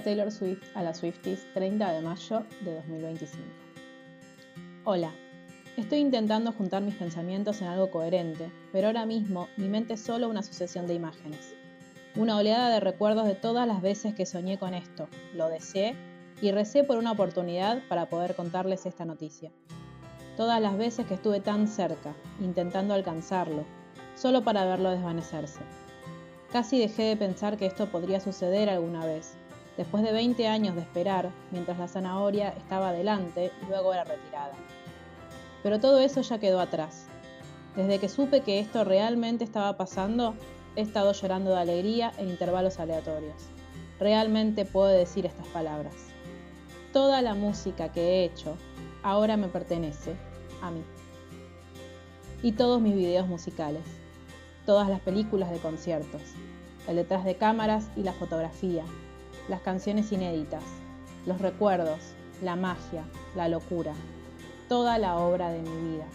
Taylor Swift a las Swifties 30 de mayo de 2025. Hola, estoy intentando juntar mis pensamientos en algo coherente, pero ahora mismo mi mente es solo una sucesión de imágenes. Una oleada de recuerdos de todas las veces que soñé con esto, lo deseé y recé por una oportunidad para poder contarles esta noticia. Todas las veces que estuve tan cerca, intentando alcanzarlo, solo para verlo desvanecerse. Casi dejé de pensar que esto podría suceder alguna vez, después de 20 años de esperar, mientras la zanahoria estaba delante y luego era retirada. Pero todo eso ya quedó atrás. Desde que supe que esto realmente estaba pasando, he estado llorando de alegría en intervalos aleatorios. Realmente puedo decir estas palabras. Toda la música que he hecho ahora me pertenece a mí. Y todos mis videos musicales, todas las películas de conciertos, el detrás de cámaras y la fotografía, las canciones inéditas, los recuerdos, la magia, la locura, toda la obra de mi vida.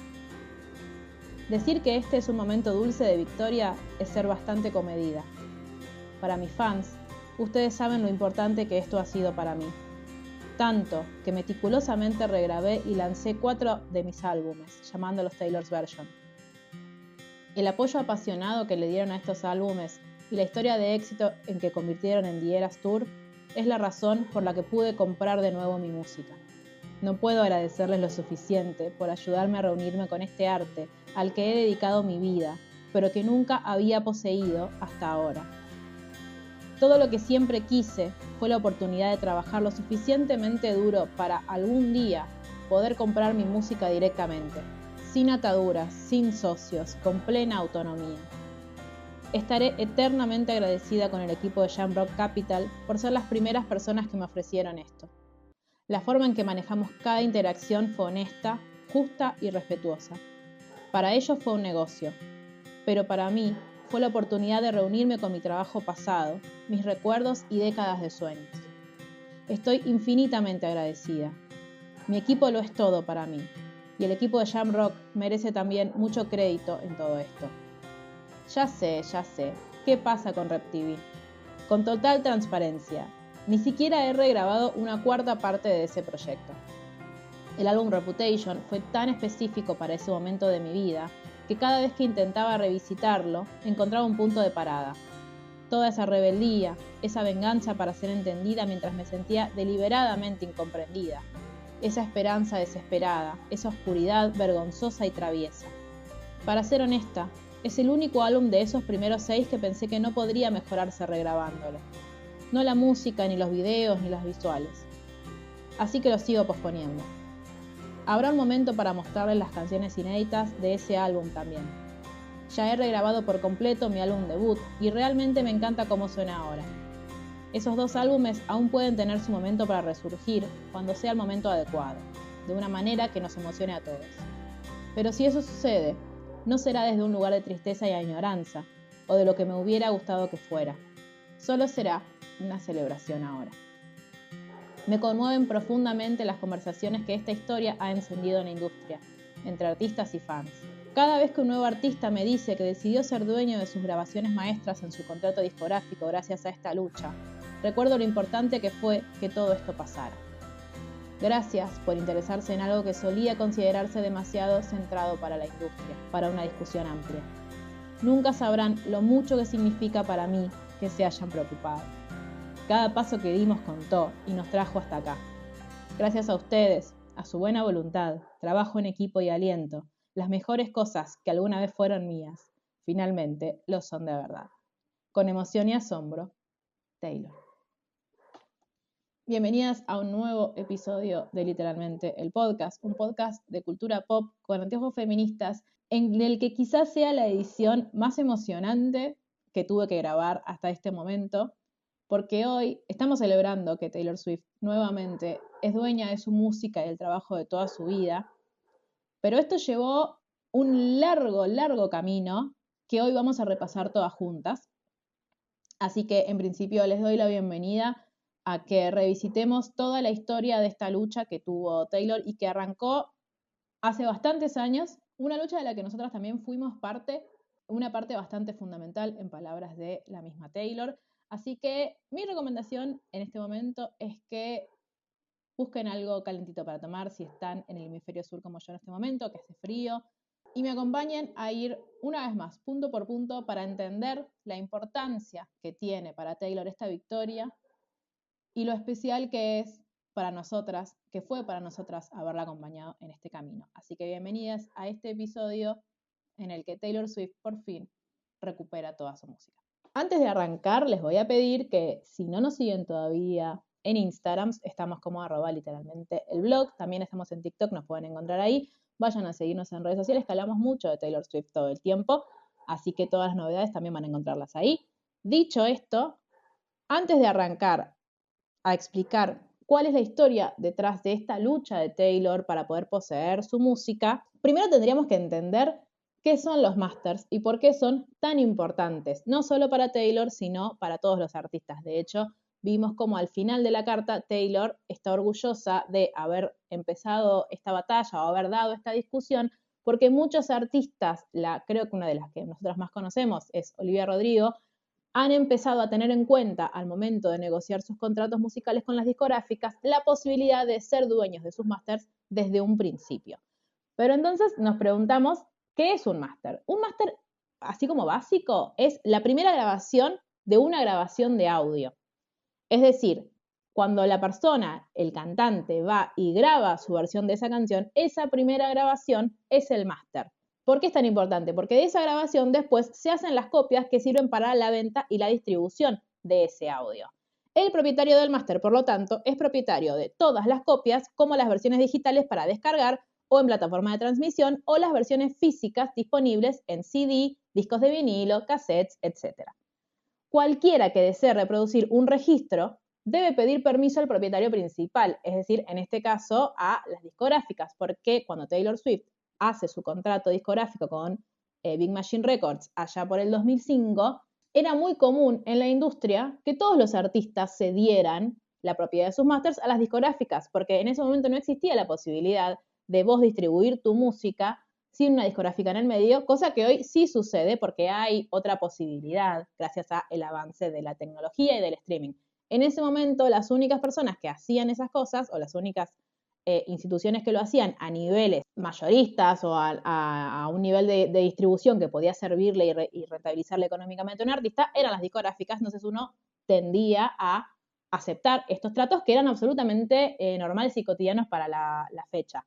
Decir que este es un momento dulce de victoria es ser bastante comedida. Para mis fans, ustedes saben lo importante que esto ha sido para mí. Tanto que meticulosamente regrabé y lancé 4 de mis álbumes, llamándolos Taylor's Version. El apoyo apasionado que le dieron a estos álbumes y la historia de éxito en que convirtieron en The Eras Tour es la razón por la que pude comprar de nuevo mi música. No puedo agradecerles lo suficiente por ayudarme a reunirme con este arte al que he dedicado mi vida, pero que nunca había poseído hasta ahora. Todo lo que siempre quise fue la oportunidad de trabajar lo suficientemente duro para algún día poder comprar mi música directamente, sin ataduras, sin socios, con plena autonomía. Estaré eternamente agradecida con el equipo de Jamrock Capital por ser las primeras personas que me ofrecieron esto. La forma en que manejamos cada interacción fue honesta, justa y respetuosa. Para ellos fue un negocio, pero para mí fue la oportunidad de reunirme con mi trabajo pasado, mis recuerdos y décadas de sueños. Estoy infinitamente agradecida. Mi equipo lo es todo para mí, y el equipo de Jamrock merece también mucho crédito en todo esto. Ya sé, ¿qué pasa con Rep TV? Con total transparencia, ni siquiera he regrabado una cuarta parte de ese proyecto. El álbum Reputation fue tan específico para ese momento de mi vida que cada vez que intentaba revisitarlo, encontraba un punto de parada. Toda esa rebeldía, esa venganza para ser entendida mientras me sentía deliberadamente incomprendida, esa esperanza desesperada, esa oscuridad vergonzosa y traviesa. Para ser honesta, es el único álbum de esos primeros 6 que pensé que no podría mejorarse regrabándolo. No la música, ni los videos, ni las visuales. Así que lo sigo posponiendo. Habrá un momento para mostrarles las canciones inéditas de ese álbum también. Ya he regrabado por completo mi álbum debut y realmente me encanta cómo suena ahora. Esos 2 álbumes aún pueden tener su momento para resurgir cuando sea el momento adecuado, de una manera que nos emocione a todos. Pero si eso sucede, no será desde un lugar de tristeza y añoranza, o de lo que me hubiera gustado que fuera. Solo será una celebración ahora. Me conmueven profundamente las conversaciones que esta historia ha encendido en la industria, entre artistas y fans. Cada vez que un nuevo artista me dice que decidió ser dueño de sus grabaciones maestras en su contrato discográfico gracias a esta lucha, recuerdo lo importante que fue que todo esto pasara. Gracias por interesarse en algo que solía considerarse demasiado centrado para la industria, para una discusión amplia. Nunca sabrán lo mucho que significa para mí que se hayan preocupado. Cada paso que dimos contó y nos trajo hasta acá. Gracias a ustedes, a su buena voluntad, trabajo en equipo y aliento, las mejores cosas que alguna vez fueron mías, finalmente lo son de verdad. Con emoción y asombro, Taylor. Bienvenidas a un nuevo episodio de Literalmente el Podcast, un podcast de cultura pop con anteojos feministas, en el que quizás sea la edición más emocionante que tuve que grabar hasta este momento, porque hoy estamos celebrando que Taylor Swift nuevamente es dueña de su música y del trabajo de toda su vida, pero esto llevó un largo camino que hoy vamos a repasar todas juntas. Así que en principio les doy la bienvenida a que revisitemos toda la historia de esta lucha que tuvo Taylor y que arrancó hace bastantes años, una lucha de la que nosotras también fuimos parte, una parte bastante fundamental en palabras de la misma Taylor. Así que mi recomendación en este momento es que busquen algo calentito para tomar si están en el hemisferio sur como yo en este momento, que hace frío, y me acompañen a ir una vez más, punto por punto, para entender la importancia que tiene para Taylor esta victoria y lo especial que es para nosotras, que fue para nosotras haberla acompañado en este camino. Así que bienvenidas a este episodio en el que Taylor Swift por fin recupera toda su música. Antes de arrancar, les voy a pedir que si no nos siguen todavía en Instagram, estamos como @literalmente el blog, también estamos en TikTok, nos pueden encontrar ahí, vayan a seguirnos en redes sociales, que hablamos mucho de Taylor Swift todo el tiempo, así que todas las novedades también van a encontrarlas ahí. Dicho esto, antes de arrancar a explicar cuál es la historia detrás de esta lucha de Taylor para poder poseer su música, primero tendríamos que entender qué son los masters y por qué son tan importantes, no solo para Taylor, sino para todos los artistas. De hecho, vimos como al final de la carta Taylor está orgullosa de haber empezado esta batalla o haber dado esta discusión, porque muchos artistas, creo que una de las que nosotros más conocemos es Olivia Rodrigo, han empezado a tener en cuenta al momento de negociar sus contratos musicales con las discográficas la posibilidad de ser dueños de sus masters desde un principio. Pero entonces nos preguntamos, ¿qué es un máster? Un máster, así como básico, es la primera grabación de una grabación de audio. Es decir, cuando la persona, el cantante, va y graba su versión de esa canción, esa primera grabación es el máster. ¿Por qué es tan importante? Porque de esa grabación después se hacen las copias que sirven para la venta y la distribución de ese audio. El propietario del máster, por lo tanto, es propietario de todas las copias, como las versiones digitales para descargar o en plataforma de transmisión, o las versiones físicas disponibles en CD, discos de vinilo, cassettes, etc. Cualquiera que desee reproducir un registro debe pedir permiso al propietario principal, es decir, en este caso a las discográficas, porque cuando Taylor Swift hace su contrato discográfico con Big Machine Records allá por el 2005, era muy común en la industria que todos los artistas cedieran la propiedad de sus masters a las discográficas, porque en ese momento no existía la posibilidad de vos distribuir tu música sin una discográfica en el medio, cosa que hoy sí sucede porque hay otra posibilidad gracias al avance de la tecnología y del streaming. En ese momento, las únicas personas que hacían esas cosas, o las únicas instituciones que lo hacían a niveles mayoristas o a un nivel de distribución que podía servirle y rentabilizarle económicamente a un artista, eran las discográficas. Entonces uno tendía a aceptar estos tratos que eran absolutamente normales y cotidianos para la fecha.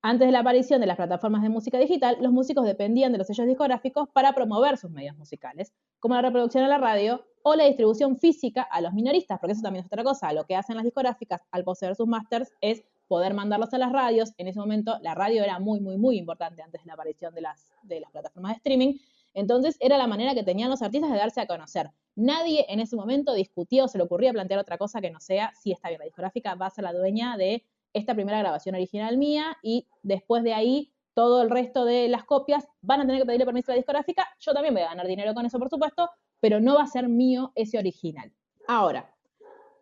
Antes de la aparición de las plataformas de música digital, los músicos dependían de los sellos discográficos para promover sus medios musicales, como la reproducción en la radio o la distribución física a los minoristas, porque eso también es otra cosa. Lo que hacen las discográficas al poseer sus masters es poder mandarlos a las radios. En ese momento la radio era muy, muy, muy importante antes de la aparición de las plataformas de streaming. Entonces era la manera que tenían los artistas de darse a conocer. Nadie en ese momento discutía o se le ocurría plantear otra cosa que no sea, si está bien, la discográfica va a ser la dueña de esta primera grabación original mía y después de ahí todo el resto de las copias van a tener que pedirle permiso a la discográfica. Yo también voy a ganar dinero con eso, por supuesto, pero no va a ser mío ese original. Ahora,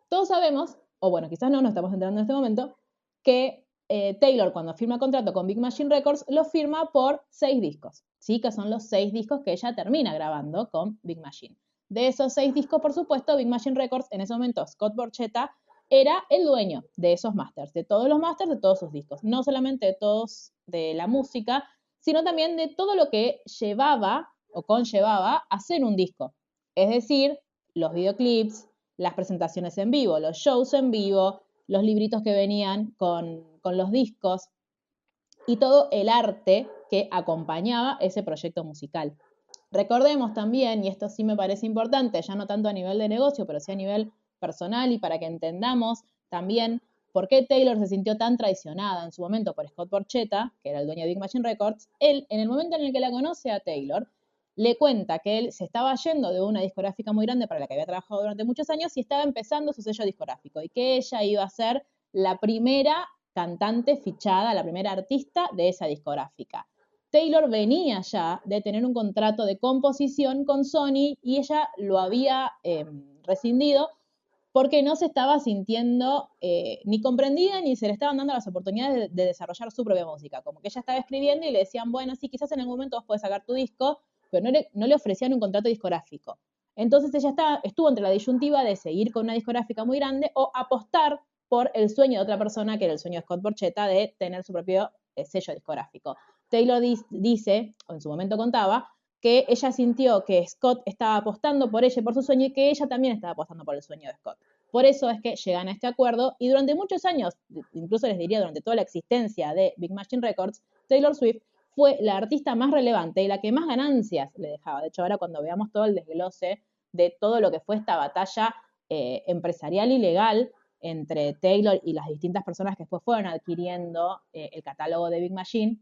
todos sabemos, o bueno, quizás no nos estamos enterando en este momento, que Taylor cuando firma contrato con Big Machine Records lo firma por 6 discos, ¿sí? Que son los 6 discos que ella termina grabando con Big Machine. De esos 6 discos, por supuesto, Big Machine Records, en ese momento Scott Borchetta, era el dueño de esos masters, de todos los masters de todos sus discos, no solamente de todos de la música, sino también de todo lo que llevaba o conllevaba hacer un disco. Es decir, los videoclips, las presentaciones en vivo, los shows en vivo, los libritos que venían con los discos y todo el arte que acompañaba ese proyecto musical. Recordemos también, y esto sí me parece importante, ya no tanto a nivel de negocio, pero sí a nivel personal y para que entendamos también por qué Taylor se sintió tan traicionada en su momento por Scott Borchetta, que era el dueño de Big Machine Records. Él, en el momento en el que la conoce a Taylor, le cuenta que él se estaba yendo de una discográfica muy grande para la que había trabajado durante muchos años y estaba empezando su sello discográfico y que ella iba a ser la primera cantante fichada, la primera artista de esa discográfica. Taylor venía ya de tener un contrato de composición con Sony y ella lo había rescindido porque no se estaba sintiendo ni comprendida ni se le estaban dando las oportunidades de desarrollar su propia música. Como que ella estaba escribiendo y le decían, bueno, sí, quizás en algún momento vos podés sacar tu disco, pero no le ofrecían un contrato discográfico. Entonces ella estuvo entre la disyuntiva de seguir con una discográfica muy grande o apostar por el sueño de otra persona, que era el sueño de Scott Borchetta, de tener su propio sello discográfico. Taylor dice, o en su momento contaba, que ella sintió que Scott estaba apostando por ella y por su sueño y que ella también estaba apostando por el sueño de Scott. Por eso es que llegan a este acuerdo y durante muchos años, incluso les diría durante toda la existencia de Big Machine Records, Taylor Swift fue la artista más relevante y la que más ganancias le dejaba. De hecho, ahora cuando veamos todo el desglose de todo lo que fue esta batalla empresarial y legal entre Taylor y las distintas personas que después fueron adquiriendo el catálogo de Big Machine,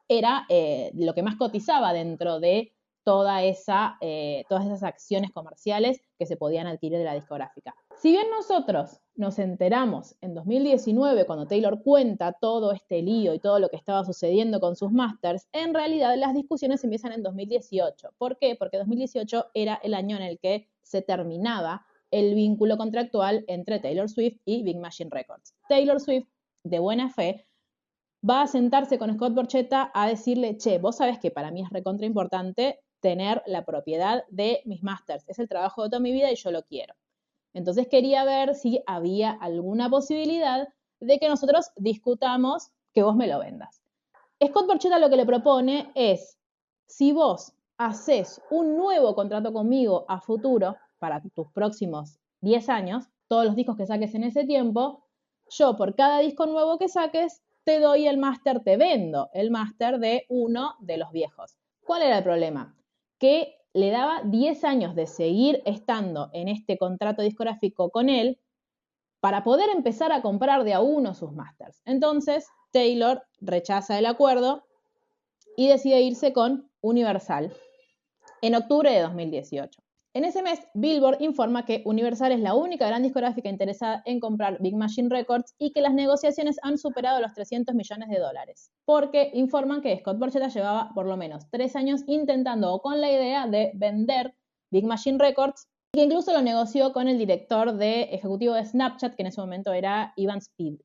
era lo que más cotizaba dentro de todas esas acciones comerciales que se podían adquirir de la discográfica. Si bien nosotros nos enteramos en 2019 cuando Taylor cuenta todo este lío y todo lo que estaba sucediendo con sus masters, en realidad las discusiones empiezan en 2018. ¿Por qué? Porque 2018 era el año en el que se terminaba el vínculo contractual entre Taylor Swift y Big Machine Records. Taylor Swift, de buena fe, va a sentarse con Scott Borchetta a decirle, che, vos sabés que para mí es recontra importante tener la propiedad de mis masters. Es el trabajo de toda mi vida y yo lo quiero. Entonces quería ver si había alguna posibilidad de que nosotros discutamos que vos me lo vendas. Scott Borchetta lo que le propone es, si vos haces un nuevo contrato conmigo a futuro, para tus próximos 10 años, todos los discos que saques en ese tiempo, yo por cada disco nuevo que saques, te doy el máster, te vendo el máster de uno de los viejos. ¿Cuál era el problema? Que le daba 10 años de seguir estando en este contrato discográfico con él para poder empezar a comprar de a uno sus masters. Entonces, Taylor rechaza el acuerdo y decide irse con Universal en octubre de 2018. En ese mes, Billboard informa que Universal es la única gran discográfica interesada en comprar Big Machine Records y que las negociaciones han superado los $300 millones, porque informan que Scott Borchetta llevaba por lo menos 3 años intentando o con la idea de vender Big Machine Records, y que incluso lo negoció con el director ejecutivo de Snapchat, que en ese momento era Ivan Spiegel.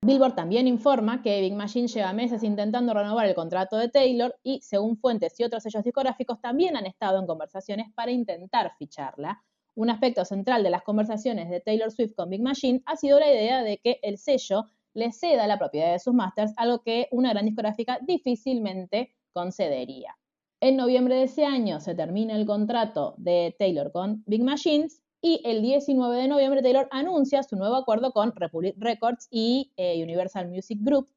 Billboard también informa que Big Machine lleva meses intentando renovar el contrato de Taylor y, según fuentes y otros sellos discográficos, también han estado en conversaciones para intentar ficharla. Un aspecto central de las conversaciones de Taylor Swift con Big Machine ha sido la idea de que el sello le ceda la propiedad de sus masters, algo que una gran discográfica difícilmente concedería. En noviembre de ese año se termina el contrato de Taylor con Big Machines y el 19 de noviembre Taylor anuncia su nuevo acuerdo con Republic Records y Universal Music Group,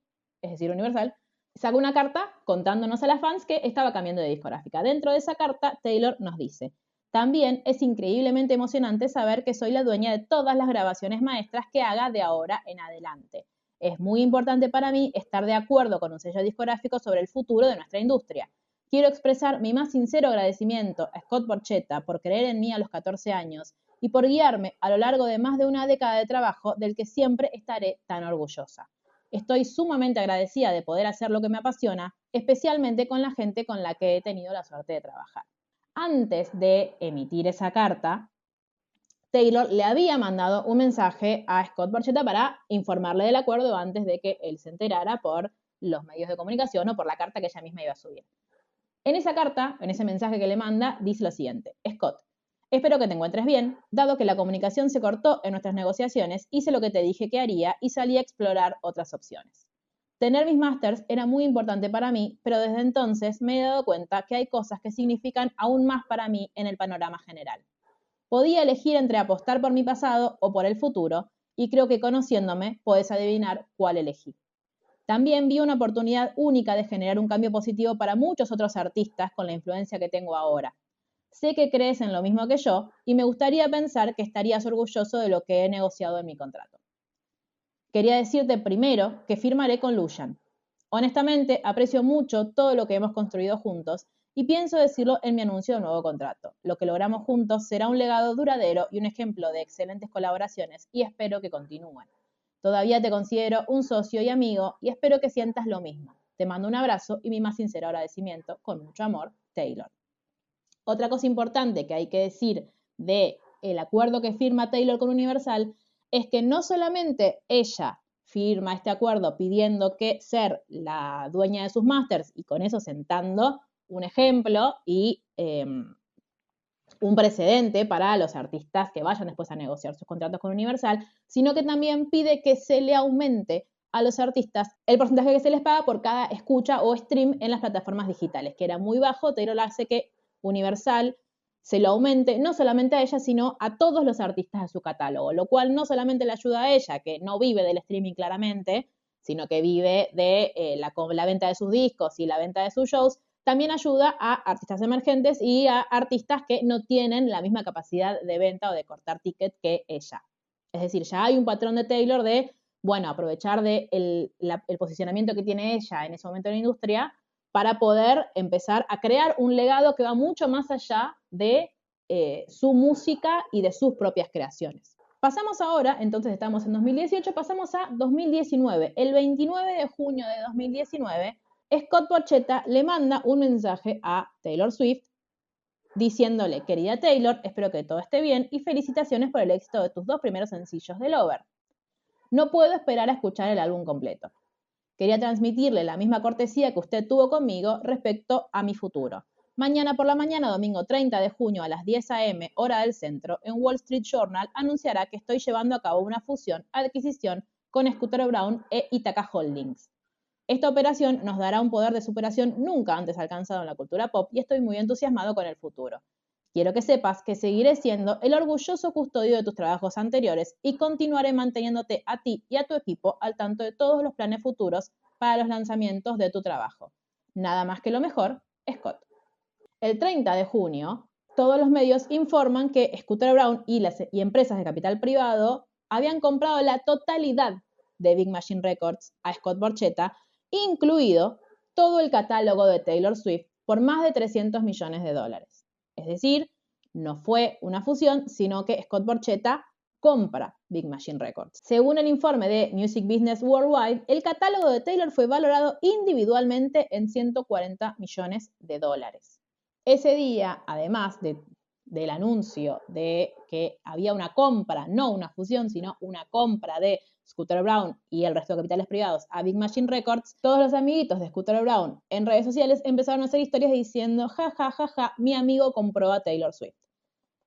es decir, Universal. Saca una carta contándonos a las fans que estaba cambiando de discográfica. Dentro de esa carta, Taylor nos dice, también es increíblemente emocionante saber que soy la dueña de todas las grabaciones maestras que haga de ahora en adelante. Es muy importante para mí estar de acuerdo con un sello discográfico sobre el futuro de nuestra industria. Quiero expresar mi más sincero agradecimiento a Scott Borchetta por creer en mí a los 14 años y por guiarme a lo largo de más de una década de trabajo del que siempre estaré tan orgullosa. Estoy sumamente agradecida de poder hacer lo que me apasiona, especialmente con la gente con la que he tenido la suerte de trabajar. Antes de emitir esa carta, Taylor le había mandado un mensaje a Scott Borchetta para informarle del acuerdo antes de que él se enterara por los medios de comunicación o por la carta que ella misma iba a subir. En esa carta, en ese mensaje que le manda, dice lo siguiente: Scott, espero que te encuentres bien, dado que la comunicación se cortó en nuestras negociaciones, hice lo que te dije que haría y salí a explorar otras opciones. Tener mis masters era muy importante para mí, pero desde entonces me he dado cuenta que hay cosas que significan aún más para mí en el panorama general. Podía elegir entre apostar por mi pasado o por el futuro, y creo que conociéndome podés adivinar cuál elegí. También vi una oportunidad única de generar un cambio positivo para muchos otros artistas con la influencia que tengo ahora. Sé que crees en lo mismo que yo y me gustaría pensar que estarías orgulloso de lo que he negociado en mi contrato. Quería decirte primero que firmaré con Lujan. Honestamente, aprecio mucho todo lo que hemos construido juntos y pienso decirlo en mi anuncio de nuevo contrato. Lo que logramos juntos será un legado duradero y un ejemplo de excelentes colaboraciones y espero que continúen. Todavía te considero un socio y amigo y espero que sientas lo mismo. Te mando un abrazo y mi más sincero agradecimiento. Con mucho amor, Taylor. Otra cosa importante que hay que decir del acuerdo que firma Taylor con Universal es que no solamente ella firma este acuerdo pidiendo que ser la dueña de sus masters y con eso sentando un ejemplo y un precedente para los artistas que vayan después a negociar sus contratos con Universal, sino que también pide que se le aumente a los artistas el porcentaje que se les paga por cada escucha o stream en las plataformas digitales, que era muy bajo. Taylor hace que Universal se lo aumente, no solamente a ella, sino a todos los artistas de su catálogo, lo cual no solamente le ayuda a ella, que no vive del streaming claramente, sino que vive de la venta de sus discos y la venta de sus shows, también ayuda a artistas emergentes y a artistas que no tienen la misma capacidad de venta o de cortar ticket que ella. Es decir, ya hay un patrón de Taylor de, bueno, aprovechar el posicionamiento que tiene ella en ese momento en la industria para poder empezar a crear un legado que va mucho más allá de su música y de sus propias creaciones. Pasamos ahora, entonces estamos en 2018, pasamos a 2019. El 29 de junio de 2019, Scott Borchetta le manda un mensaje a Taylor Swift diciéndole: querida Taylor, espero que todo esté bien y felicitaciones por el éxito de tus 2 primeros sencillos de Lover. No puedo esperar a escuchar el álbum completo. Quería transmitirle la misma cortesía que usted tuvo conmigo respecto a mi futuro. Mañana por la mañana, domingo 30 de junio a las 10 a.m., hora del centro, en Wall Street Journal anunciará que estoy llevando a cabo una adquisición con Scooter Braun e Ithaca Holdings. Esta operación nos dará un poder de superación nunca antes alcanzado en la cultura pop y estoy muy entusiasmado con el futuro. Quiero que sepas que seguiré siendo el orgulloso custodio de tus trabajos anteriores y continuaré manteniéndote a ti y a tu equipo al tanto de todos los planes futuros para los lanzamientos de tu trabajo. Nada más que lo mejor, Scott. El 30 de junio, todos los medios informan que Scooter Braun y empresas de capital privado habían comprado la totalidad de Big Machine Records a Scott Borchetta, incluido todo el catálogo de Taylor Swift, por más de $300 millones. Es decir, no fue una fusión, sino que Scott Borchetta compra Big Machine Records. Según el informe de Music Business Worldwide, el catálogo de Taylor fue valorado individualmente en $140 millones. Ese día, además del anuncio de que había una compra, no una fusión, sino una compra de Scooter Braun y el resto de capitales privados a Big Machine Records, todos los amiguitos de Scooter Braun en redes sociales empezaron a hacer historias diciendo: ja, ja, ja, ja, mi amigo compró a Taylor Swift.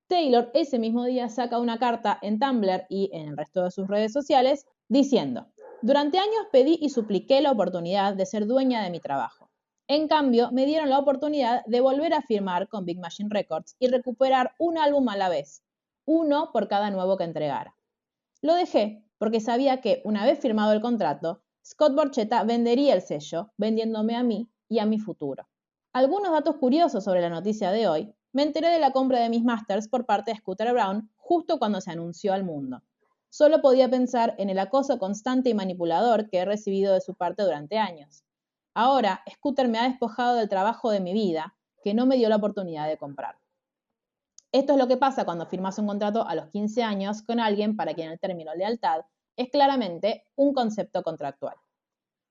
Taylor ese mismo día saca una carta en Tumblr y en el resto de sus redes sociales diciendo: durante años pedí y supliqué la oportunidad de ser dueña de mi trabajo. En cambio, me dieron la oportunidad de volver a firmar con Big Machine Records y recuperar un álbum a la vez, uno por cada nuevo que entregara. Lo dejé porque sabía que, una vez firmado el contrato, Scott Borchetta vendería el sello, vendiéndome a mí y a mi futuro. Algunos datos curiosos sobre la noticia de hoy. Me enteré de la compra de mis masters por parte de Scooter Braun justo cuando se anunció al mundo. Solo podía pensar en el acoso constante y manipulador que he recibido de su parte durante años. Ahora, Scooter me ha despojado del trabajo de mi vida, que no me dio la oportunidad de comprar. Esto es lo que pasa cuando firmas un contrato a los 15 años con alguien para quien el término lealtad es claramente un concepto contractual.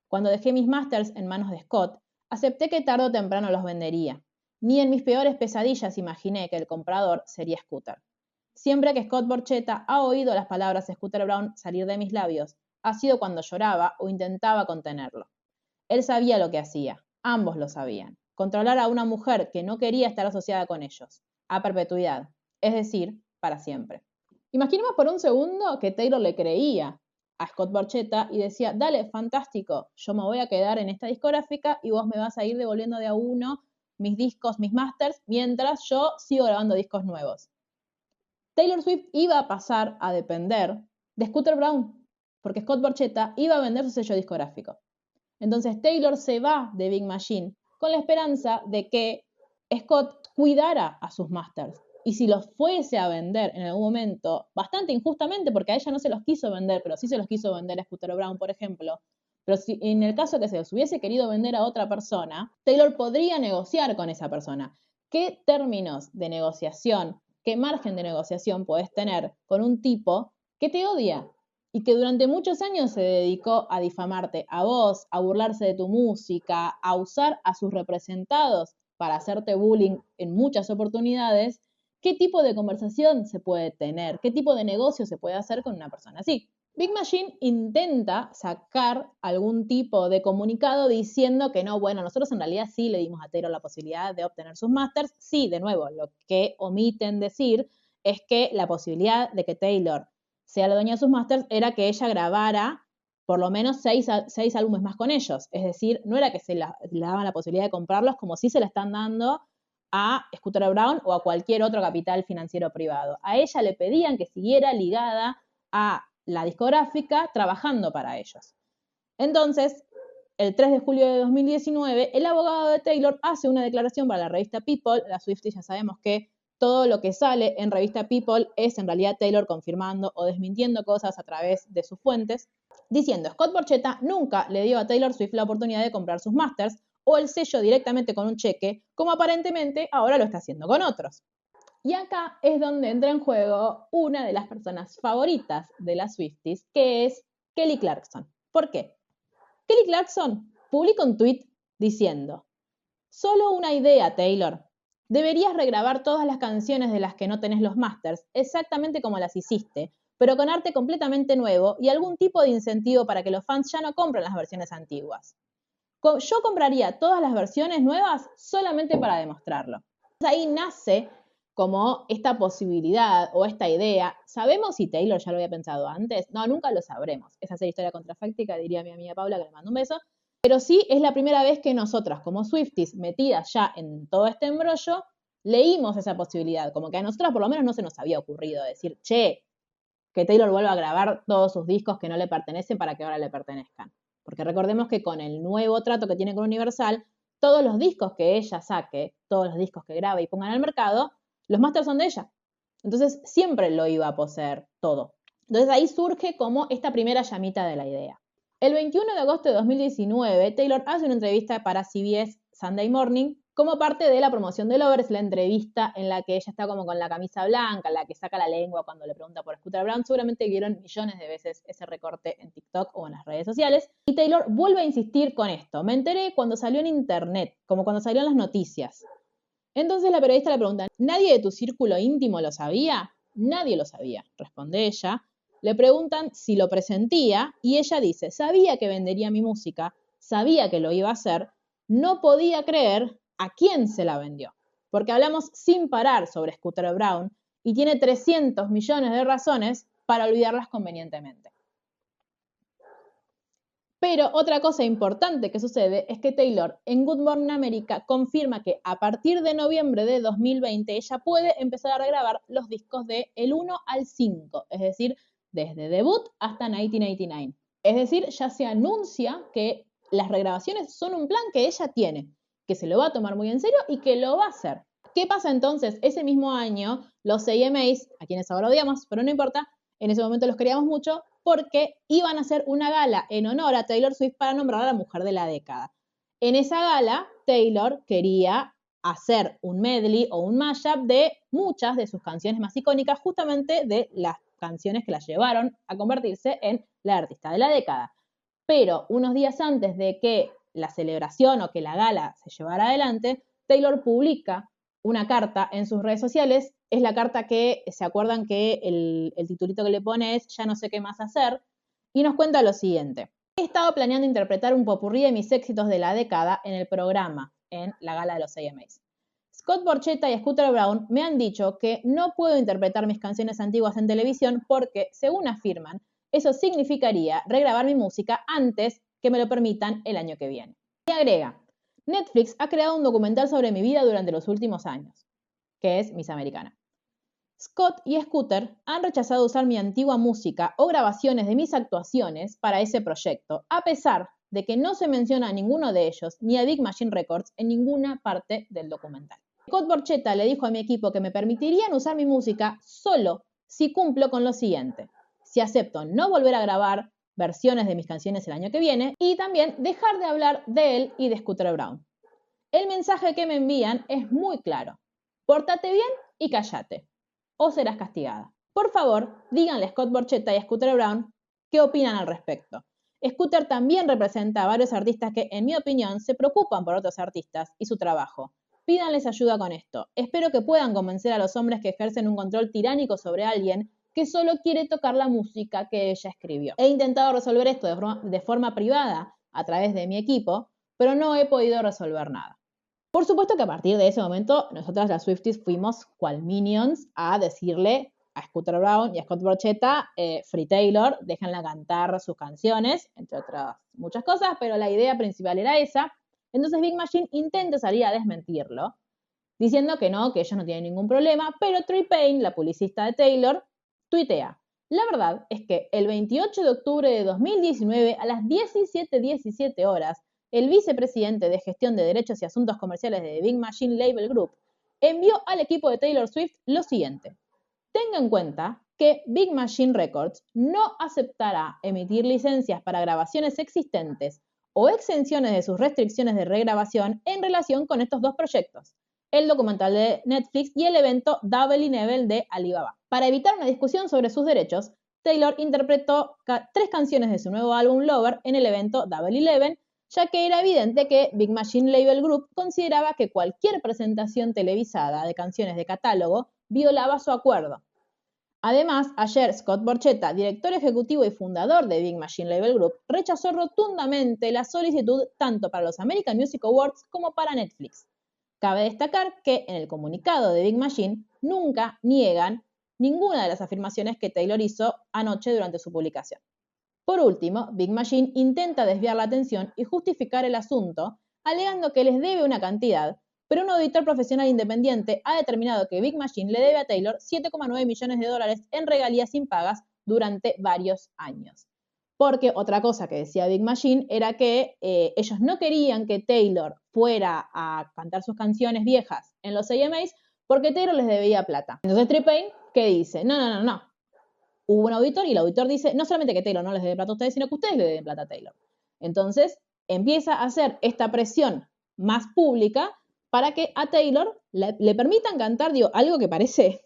Cuando dejé mis masters en manos de Scott, acepté que tarde o temprano los vendería. Ni en mis peores pesadillas imaginé que el comprador sería Scooter. Siempre que Scott Borchetta ha oído las palabras Scooter Braun salir de mis labios, ha sido cuando lloraba o intentaba contenerlo. Él sabía lo que hacía, ambos lo sabían. Controlar a una mujer que no quería estar asociada con ellos, a perpetuidad, es decir, para siempre. Imaginemos por un segundo que Taylor le creía a Scott Borchetta y decía: dale, fantástico, yo me voy a quedar en esta discográfica y vos me vas a ir devolviendo de a uno mis discos, mis masters, mientras yo sigo grabando discos nuevos. Taylor Swift iba a pasar a depender de Scooter Braun, porque Scott Borchetta iba a vender su sello discográfico. Entonces Taylor se va de Big Machine con la esperanza de que Scott cuidara a sus masters. Y si los fuese a vender en algún momento, bastante injustamente, porque a ella no se los quiso vender, pero sí se los quiso vender a Scooter Braun, por ejemplo, pero si en el caso que se los hubiese querido vender a otra persona, Taylor podría negociar con esa persona. ¿Qué términos de negociación, qué margen de negociación podés tener con un tipo que te odia y que durante muchos años se dedicó a difamarte a vos, a burlarse de tu música, a usar a sus representados para hacerte bullying en muchas oportunidades? ¿Qué tipo de conversación se puede tener? ¿Qué tipo de negocio se puede hacer con una persona así? Big Machine intenta sacar algún tipo de comunicado diciendo que no, bueno, nosotros en realidad sí le dimos a Taylor la posibilidad de obtener sus masters. Sí, de nuevo, lo que omiten decir es que la posibilidad de que Taylor sea la dueña de sus masters era que ella grabara por lo menos seis álbumes más con ellos. Es decir, no era que le daban la posibilidad de comprarlos como si se la están dando a Scooter Braun o a cualquier otro capital financiero privado. A ella le pedían que siguiera ligada a la discográfica trabajando para ellos. Entonces, el 3 de julio de 2019, el abogado de Taylor hace una declaración para la revista People. La Swifties ya sabemos que todo lo que sale en revista People es en realidad Taylor confirmando o desmintiendo cosas a través de sus fuentes, diciendo Scott Borchetta nunca le dio a Taylor Swift la oportunidad de comprar sus masters o el sello directamente con un cheque, como aparentemente ahora lo está haciendo con otros. Y acá es donde entra en juego una de las personas favoritas de las Swifties, que es Kelly Clarkson. ¿Por qué? Kelly Clarkson publica un tweet diciendo: solo una idea, Taylor. Deberías regrabar todas las canciones de las que no tenés los masters, exactamente como las hiciste, pero con arte completamente nuevo y algún tipo de incentivo para que los fans ya no compren las versiones antiguas. Yo compraría todas las versiones nuevas solamente para demostrarlo. Ahí nace como esta posibilidad o esta idea. ¿Sabemos si Taylor ya lo había pensado antes? No, nunca lo sabremos. Esa es la historia contrafáctica, diría mi amiga Paula, que le mando un beso. Pero sí es la primera vez que nosotras, como Swifties, metidas ya en todo este embrollo, leímos esa posibilidad. Como que a nosotras por lo menos no se nos había ocurrido decir, che, que Taylor vuelva a grabar todos sus discos que no le pertenecen para que ahora le pertenezcan. Porque recordemos que con el nuevo trato que tiene con Universal, todos los discos que ella saque, todos los discos que grabe y pongan al mercado, los masters son de ella. Entonces siempre lo iba a poseer todo. Entonces ahí surge como esta primera llamita de la idea. El 21 de agosto de 2019, Taylor hace una entrevista para CBS Sunday Morning como parte de la promoción de Lovers, la entrevista en la que ella está como con la camisa blanca, la que saca la lengua cuando le pregunta por Scooter Braun. Seguramente vieron millones de veces ese recorte en TikTok o en las redes sociales. Y Taylor vuelve a insistir con esto. Me enteré cuando salió en internet, como cuando salieron las noticias. Entonces la periodista le pregunta, ¿nadie de tu círculo íntimo lo sabía? Nadie lo sabía, responde ella. Le preguntan si lo presentía y ella dice, sabía que vendería mi música, sabía que lo iba a hacer, no podía creer a quién se la vendió. Porque hablamos sin parar sobre Scooter Braun y tiene 300 millones de razones para olvidarlas convenientemente. Pero otra cosa importante que sucede es que Taylor en Good Morning America confirma que a partir de noviembre de 2020 ella puede empezar a regrabar los discos de el 1 al 5, es decir, desde debut hasta 1989. Es decir, ya se anuncia que las regrabaciones son un plan que ella tiene, que se lo va a tomar muy en serio y que lo va a hacer. ¿Qué pasa entonces? Ese mismo año, los AMAs, a quienes ahora odiamos, pero no importa, en ese momento los queríamos mucho, porque iban a hacer una gala en honor a Taylor Swift para nombrar a la mujer de la década. En esa gala, Taylor quería hacer un medley o un mashup de muchas de sus canciones más icónicas, justamente de las canciones que la llevaron a convertirse en la artista de la década. Pero unos días antes de que la celebración o que la gala se llevara adelante, Taylor publica una carta en sus redes sociales. Es la carta que, ¿se acuerdan que el titulito que le pone es ya no sé qué más hacer? Y nos cuenta lo siguiente. He estado planeando interpretar un popurrí de mis éxitos de la década en el programa, en la gala de los AMAs. Scott Borchetta y Scooter Braun me han dicho que no puedo interpretar mis canciones antiguas en televisión porque, según afirman, eso significaría regrabar mi música antes que me lo permitan el año que viene. Y agrega, Netflix ha creado un documental sobre mi vida durante los últimos años, que es Miss Americana. Scott y Scooter han rechazado usar mi antigua música o grabaciones de mis actuaciones para ese proyecto, a pesar de que no se menciona a ninguno de ellos ni a Big Machine Records en ninguna parte del documental. Scott Borchetta le dijo a mi equipo que me permitirían usar mi música solo si cumplo con lo siguiente: si acepto no volver a grabar versiones de mis canciones el año que viene y también dejar de hablar de él y de Scooter Braun. El mensaje que me envían es muy claro: pórtate bien y cállate, o serás castigada. Por favor, díganle a Scott Borchetta y a Scooter Braun qué opinan al respecto. Scooter también representa a varios artistas que, en mi opinión, se preocupan por otros artistas y su trabajo. Pídanles ayuda con esto. Espero que puedan convencer a los hombres que ejercen un control tiránico sobre alguien que solo quiere tocar la música que ella escribió. He intentado resolver esto de forma privada a través de mi equipo, pero no he podido resolver nada. Por supuesto que a partir de ese momento, nosotras las Swifties fuimos cual minions a decirle a Scooter Braun y a Scott Borchetta, Free Taylor, déjenla cantar sus canciones, entre otras muchas cosas, pero la idea principal era esa. Entonces Big Machine intenta salir a desmentirlo, diciendo que no, que ellos no tienen ningún problema, pero Trey Payne, la publicista de Taylor, tuitea: la verdad es que el 28 de octubre de 2019 a las 17:17 horas, el vicepresidente de Gestión de Derechos y Asuntos Comerciales de Big Machine Label Group envió al equipo de Taylor Swift lo siguiente: tenga en cuenta que Big Machine Records no aceptará emitir licencias para grabaciones existentes o exenciones de sus restricciones de regrabación en relación con estos dos proyectos, el documental de Netflix y el evento Double Level de Alibaba. Para evitar una discusión sobre sus derechos, Taylor interpretó 3 canciones de su nuevo álbum Lover en el evento Double Eleven, ya que era evidente que Big Machine Label Group consideraba que cualquier presentación televisada de canciones de catálogo violaba su acuerdo. Además, ayer Scott Borchetta, director ejecutivo y fundador de Big Machine Label Group, rechazó rotundamente la solicitud tanto para los American Music Awards como para Netflix. Cabe destacar que en el comunicado de Big Machine nunca niegan ninguna de las afirmaciones que Taylor hizo anoche durante su publicación. Por último, Big Machine intenta desviar la atención y justificar el asunto, alegando que les debe una cantidad, pero un auditor profesional independiente ha determinado que Big Machine le debe a Taylor $7,9 millones en regalías impagas durante varios años. Porque otra cosa que decía Big Machine era que ellos no querían que Taylor fuera a cantar sus canciones viejas en los AMAs porque Taylor les debía plata. Entonces Trey Payne, ¿qué dice? No. Hubo un auditor y el auditor dice no solamente que Taylor no les debe plata a ustedes, sino que ustedes le deben plata a Taylor. Entonces empieza a hacer esta presión más pública para que a Taylor le permitan cantar, algo que parece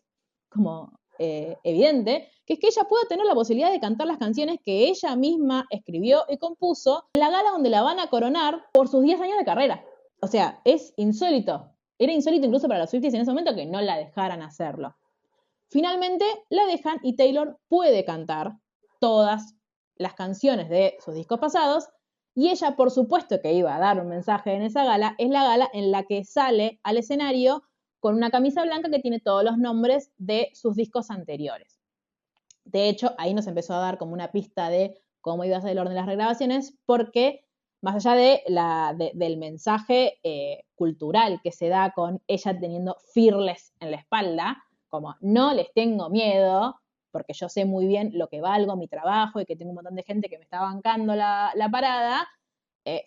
como evidente, que es que ella pueda tener la posibilidad de cantar las canciones que ella misma escribió y compuso en la gala donde la van a coronar por sus 10 años de carrera. O sea, es insólito. Era insólito incluso para los Swifties en ese momento que no la dejaran hacerlo. Finalmente la dejan y Taylor puede cantar todas las canciones de sus discos pasados y ella, por supuesto que iba a dar un mensaje en esa gala. Es la gala en la que sale al escenario con una camisa blanca que tiene todos los nombres de sus discos anteriores. De hecho, ahí nos empezó a dar como una pista de cómo iba a ser el orden de las regrabaciones, porque más allá del mensaje cultural que se da con ella teniendo Fearless en la espalda, como no les tengo miedo, porque yo sé muy bien lo que valgo, mi trabajo, y que tengo un montón de gente que me está bancando la parada,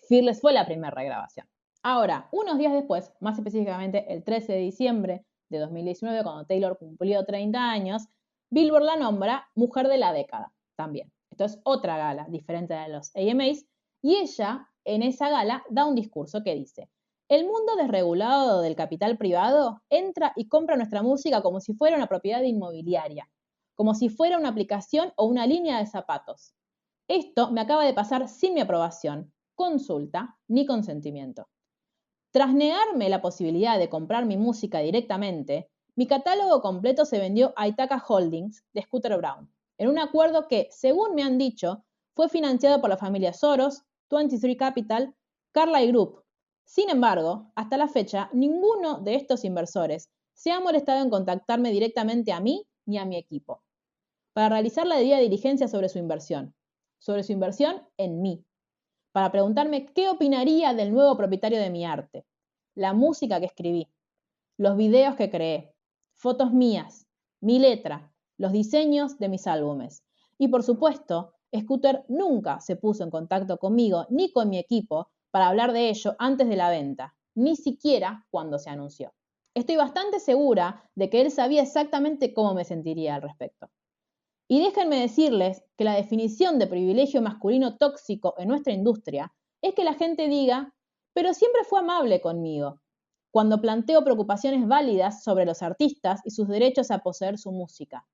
Fearless fue la primera regrabación. Ahora, unos días después, más específicamente el 13 de diciembre de 2019, cuando Taylor cumplió 30 años, Billboard la nombra Mujer de la Década también. Esto es otra gala, diferente de los AMAs, y ella en esa gala da un discurso que dice: el mundo desregulado del capital privado entra y compra nuestra música como si fuera una propiedad inmobiliaria, como si fuera una aplicación o una línea de zapatos. Esto me acaba de pasar sin mi aprobación, consulta ni consentimiento. Tras negarme la posibilidad de comprar mi música directamente, mi catálogo completo se vendió a Ithaca Holdings de Scooter Braun, en un acuerdo que, según me han dicho, fue financiado por la familia Soros, 23 Capital, Carlyle Group. Sin embargo, hasta la fecha, ninguno de estos inversores se ha molestado en contactarme directamente a mí ni a mi equipo para realizar la debida diligencia sobre su inversión en mí, para preguntarme qué opinaría del nuevo propietario de mi arte, la música que escribí, los videos que creé, fotos mías, mi letra, los diseños de mis álbumes. Y por supuesto, Scooter nunca se puso en contacto conmigo ni con mi equipo para hablar de ello antes de la venta, ni siquiera cuando se anunció. Estoy bastante segura de que él sabía exactamente cómo me sentiría al respecto. Y déjenme decirles que la definición de privilegio masculino tóxico en nuestra industria es que la gente diga, pero siempre fue amable conmigo, cuando planteo preocupaciones válidas sobre los artistas y sus derechos a poseer su música.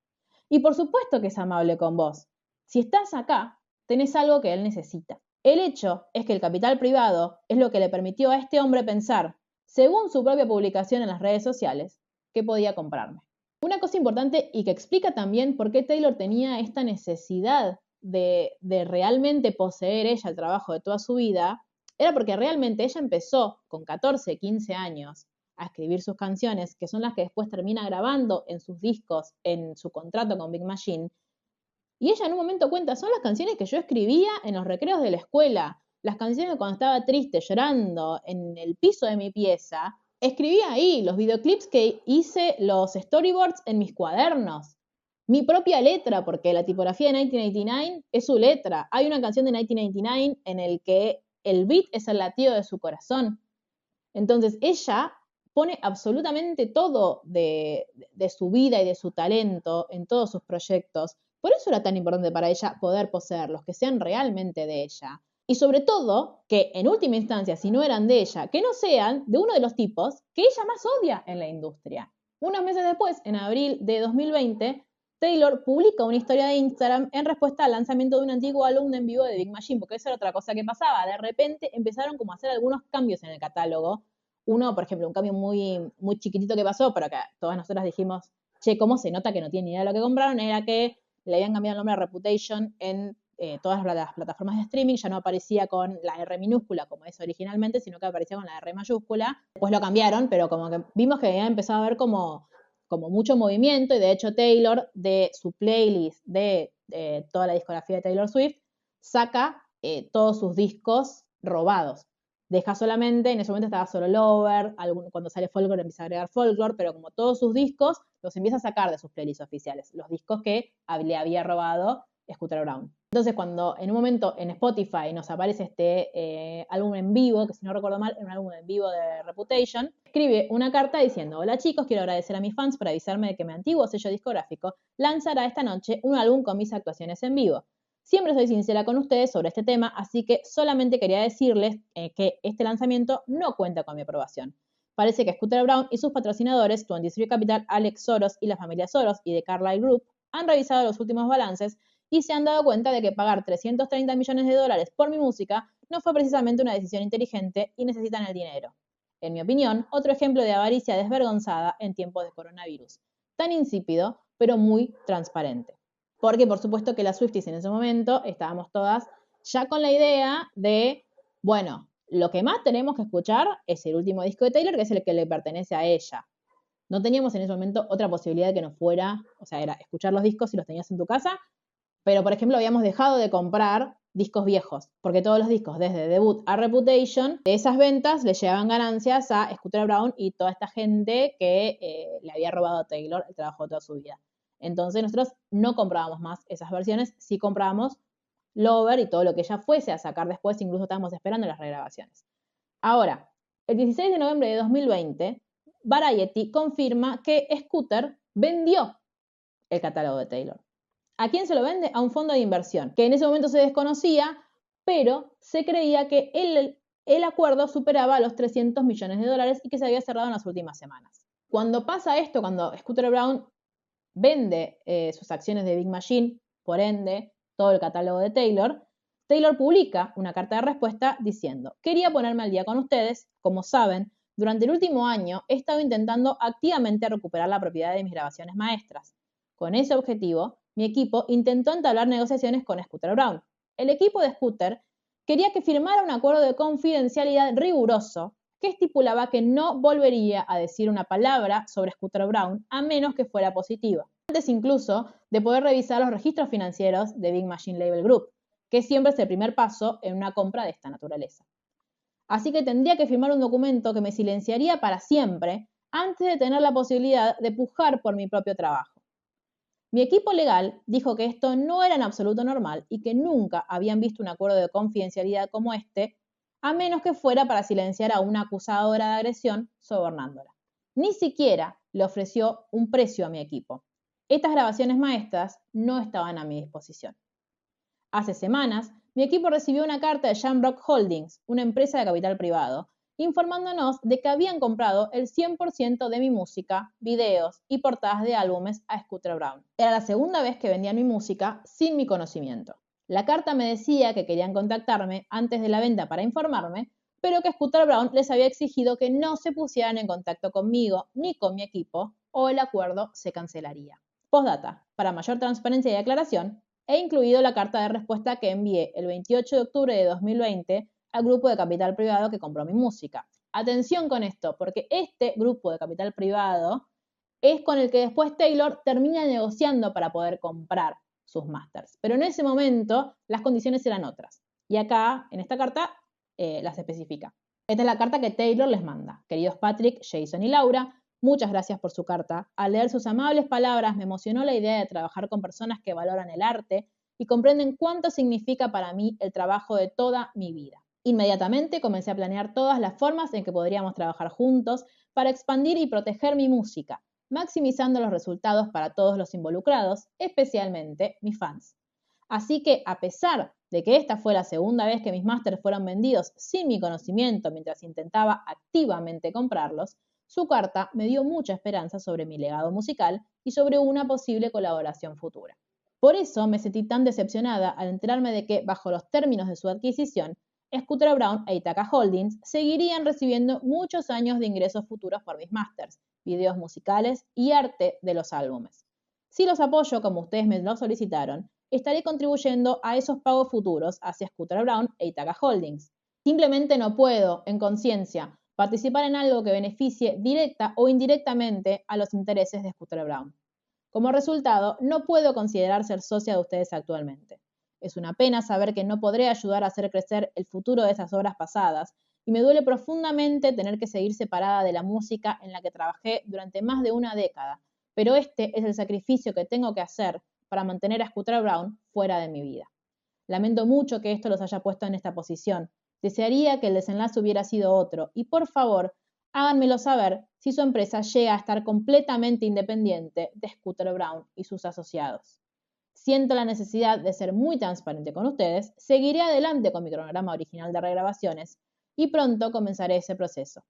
Y por supuesto que es amable con vos. Si estás acá, tenés algo que él necesita. El hecho es que el capital privado es lo que le permitió a este hombre pensar, según su propia publicación en las redes sociales, que podía comprarme. Una cosa importante y que explica también por qué Taylor tenía esta necesidad de realmente poseer ella el trabajo de toda su vida, era porque realmente ella empezó con 14, 15 años a escribir sus canciones, que son las que después termina grabando en sus discos, en su contrato con Big Machine, y ella en un momento cuenta, son las canciones que yo escribía en los recreos de la escuela, las canciones cuando estaba triste, llorando, en el piso de mi pieza, escribía ahí, los videoclips que hice, los storyboards en mis cuadernos, mi propia letra, porque la tipografía de 1989 es su letra. Hay una canción de 1989 en el que el beat es el latido de su corazón. Entonces ella pone absolutamente todo de su vida y de su talento en todos sus proyectos. Por eso era tan importante para ella poder poseerlos, que sean realmente de ella. Y sobre todo, que en última instancia, si no eran de ella, que no sean de uno de los tipos que ella más odia en la industria. Unos meses después, en abril de 2020, Taylor publica una historia de Instagram en respuesta al lanzamiento de un antiguo álbum en vivo de Big Machine, porque esa era otra cosa que pasaba. De repente empezaron como a hacer algunos cambios en el catálogo. Uno, por ejemplo, un cambio muy, muy chiquitito que pasó, pero que todas nosotras dijimos, che, ¿cómo se nota que no tiene ni idea de lo que compraron? Era que le habían cambiado el nombre a Reputation en todas las plataformas de streaming, ya no aparecía con la R minúscula como es originalmente, sino que aparecía con la R mayúscula. Después lo cambiaron, pero como que vimos que había empezado a haber como mucho movimiento, y de hecho Taylor, de su playlist de toda la discografía de Taylor Swift, saca todos sus discos robados. Deja solamente, en ese momento estaba solo Lover, cuando sale Folklore empieza a agregar Folklore, pero como todos sus discos los empieza a sacar de sus playlists oficiales, los discos que le había robado Scooter Brown. Entonces cuando en un momento en Spotify nos aparece este álbum en vivo, que si no recuerdo mal, era un álbum en vivo de Reputation, escribe una carta diciendo: hola chicos, quiero agradecer a mis fans por avisarme de que mi antiguo sello discográfico lanzará esta noche un álbum con mis actuaciones en vivo. Siempre soy sincera con ustedes sobre este tema, así que solamente quería decirles que este lanzamiento no cuenta con mi aprobación. Parece que Scooter Brown y sus patrocinadores, 23 Capital, Alex Soros y la familia Soros y The Carlyle Group, han revisado los últimos balances y se han dado cuenta de que pagar 330 millones de dólares por mi música no fue precisamente una decisión inteligente y necesitan el dinero. En mi opinión, otro ejemplo de avaricia desvergonzada en tiempos de coronavirus. Tan insípido, pero muy transparente. Porque por supuesto que las Swifties en ese momento estábamos todas ya con la idea de, bueno, lo que más tenemos que escuchar es el último disco de Taylor, que es el que le pertenece a ella. No teníamos en ese momento otra posibilidad de que nos fuera, o sea, era escuchar los discos si los tenías en tu casa, pero por ejemplo habíamos dejado de comprar discos viejos, porque todos los discos, desde Debut a Reputation, de esas ventas le llevaban ganancias a Scooter Brown y toda esta gente que le había robado a Taylor el trabajo de toda su vida. Entonces nosotros no comprábamos más esas versiones, sí comprábamos Lover y todo lo que ella fuese a sacar después, incluso estábamos esperando las regrabaciones. Ahora, el 16 de noviembre de 2020, Variety confirma que Scooter vendió el catálogo de Taylor. ¿A quién se lo vende? A un fondo de inversión, que en ese momento se desconocía, pero se creía que el acuerdo superaba los 300 millones de dólares y que se había cerrado en las últimas semanas. Cuando pasa esto, cuando Scooter Brown vende sus acciones de Big Machine, por ende, todo el catálogo de Taylor, Taylor publica una carta de respuesta diciendo: quería ponerme al día con ustedes, como saben, durante el último año he estado intentando activamente recuperar la propiedad de mis grabaciones maestras. Con ese objetivo, mi equipo intentó entablar negociaciones con Scooter Brown. El equipo de Scooter quería que firmara un acuerdo de confidencialidad riguroso que estipulaba que no volvería a decir una palabra sobre Scooter Brown a menos que fuera positiva, antes incluso de poder revisar los registros financieros de Big Machine Label Group, que siempre es el primer paso en una compra de esta naturaleza. Así que tendría que firmar un documento que me silenciaría para siempre antes de tener la posibilidad de pujar por mi propio trabajo. Mi equipo legal dijo que esto no era en absoluto normal y que nunca habían visto un acuerdo de confidencialidad como este, a menos que fuera para silenciar a una acusadora de agresión sobornándola. Ni siquiera le ofreció un precio a mi equipo. Estas grabaciones maestras no estaban a mi disposición. Hace semanas, mi equipo recibió una carta de Shamrock Holdings, una empresa de capital privado, informándonos de que habían comprado el 100% de mi música, videos y portadas de álbumes a Scooter Brown. Era la segunda vez que vendían mi música sin mi conocimiento. La carta me decía que querían contactarme antes de la venta para informarme, pero que Scooter Brown les había exigido que no se pusieran en contacto conmigo ni con mi equipo o el acuerdo se cancelaría. Postdata, para mayor transparencia y aclaración, he incluido la carta de respuesta que envié el 28 de octubre de 2020 al grupo de capital privado que compró mi música. Atención con esto, porque este grupo de capital privado es con el que después Taylor termina negociando para poder comprar sus masters. Pero en ese momento las condiciones eran otras. Y acá, en esta carta, las especifica. Esta es la carta que Taylor les manda. Queridos Patrick, Jason y Laura, muchas gracias por su carta. Al leer sus amables palabras me emocionó la idea de trabajar con personas que valoran el arte y comprenden cuánto significa para mí el trabajo de toda mi vida. Inmediatamente comencé a planear todas las formas en que podríamos trabajar juntos para expandir y proteger mi música, maximizando los resultados para todos los involucrados, especialmente mis fans. Así que, a pesar de que esta fue la segunda vez que mis masters fueron vendidos sin mi conocimiento mientras intentaba activamente comprarlos, su carta me dio mucha esperanza sobre mi legado musical y sobre una posible colaboración futura. Por eso me sentí tan decepcionada al enterarme de que, bajo los términos de su adquisición, Scooter Braun e Ithaca Holdings seguirían recibiendo muchos años de ingresos futuros por mis masters, videos musicales y arte de los álbumes. Si los apoyo como ustedes me lo solicitaron, estaré contribuyendo a esos pagos futuros hacia Scooter Braun e Ithaca Holdings. Simplemente no puedo, en conciencia, participar en algo que beneficie directa o indirectamente a los intereses de Scooter Braun. Como resultado, no puedo considerar ser socia de ustedes actualmente. Es una pena saber que no podré ayudar a hacer crecer el futuro de esas obras pasadas y me duele profundamente tener que seguir separada de la música en la que trabajé durante más de una década, pero este es el sacrificio que tengo que hacer para mantener a Scooter Braun fuera de mi vida. Lamento mucho que esto los haya puesto en esta posición. Desearía que el desenlace hubiera sido otro y por favor, háganmelo saber si su empresa llega a estar completamente independiente de Scooter Braun y sus asociados. Siento la necesidad de ser muy transparente con ustedes, seguiré adelante con mi cronograma original de regrabaciones y pronto comenzaré ese proceso.